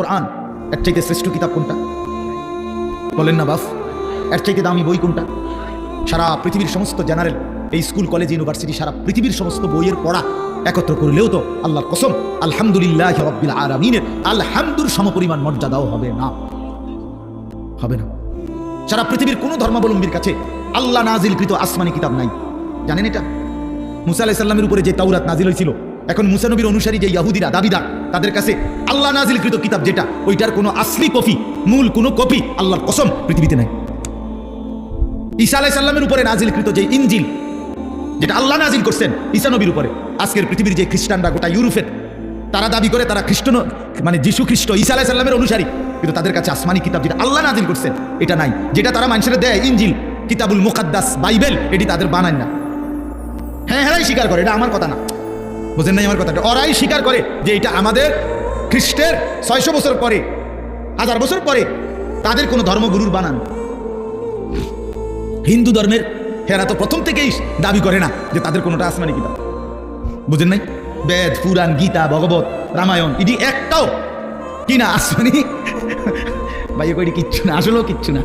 কোরআন, এর চাইতে শ্রেষ্ঠ কিতাব কোনটা? বলেন না বাফ, এর চাইতে দামি বই কোনটা? সারা পৃথিবীর সমস্ত জেনারেল, এই স্কুল কলেজ ইউনিভার্সিটি, সারা পৃথিবীর সমস্ত বইয়ের পড়া একত্র করলেও তো আল্লাহর কসম আলহামদুলিল্লাহ রাব্বিল আলামিনের আলহামদুর সমপরিমাণ মর্যাদাও হবে না, হবে না। সারা পৃথিবীর কোনো ধর্মাবলম্বীর কাছে আল্লাহ নাজিলকৃত আসমানি কিতাব নাই, জানেন এটা? মুসা আলাইহিস সালামের উপরে যে তাওরাত নাজিল হয়েছিল, এখন মুসা নবীর অনুসারী যে ইহুদিরা দাবিদার, তাদের কাছে আল্লাহ নাজিলকৃত কিতাব যেটা, ওইটার কোনো আসলি কপি, মূল কোনো কপি আল্লাহর কসম পৃথিবীতে নাই। ঈসা আলাইহিস সালামের উপরে নাজিলকৃত যে ইনজিল, যেটা আল্লাহ নাজিল করছেন ঈসা নবীর উপরে, আজকের পৃথিবীর যে খ্রিস্টানরা গোটা ইউরোপের, তারা দাবি করে তারা খ্রিস্টান, মানে যিশু খ্রিস্ট ঈসা আলাইহিস সালামের অনুসারী, কিন্তু তাদের কাছে আসমানি কিতাব যেটা আল্লাহ নাজিল করছেন এটা নাই। যেটা তারা মানুষের দেয় ইনজিল, কিতাবুল মুকাদ্দাস, বাইবেল, এটি তাদের বানায় না। হ্যাঁ হ্যাঁ স্বীকার করে, এটা আমার কথা না, বুঝেন নাই আমার কথাটা? ওরাই স্বীকার করে যে এটা আমাদের খ্রিস্টের 600 বছর পরে, 1000 বছর পরে তাদের কোনো ধর্মগুরুর বানান। হিন্দু ধর্মের হেরা তো প্রথম থেকেই দাবি করে না যে তাদের কোনোটা আসমানি কিতাব, বুঝেন নাই? বেদ, পুরাণ, গীতা, ভগবত, রামায়ণ, এটি একটাও কি না আসমানি? ভাই এটি কিচ্ছু না, আসলেও কিচ্ছু না।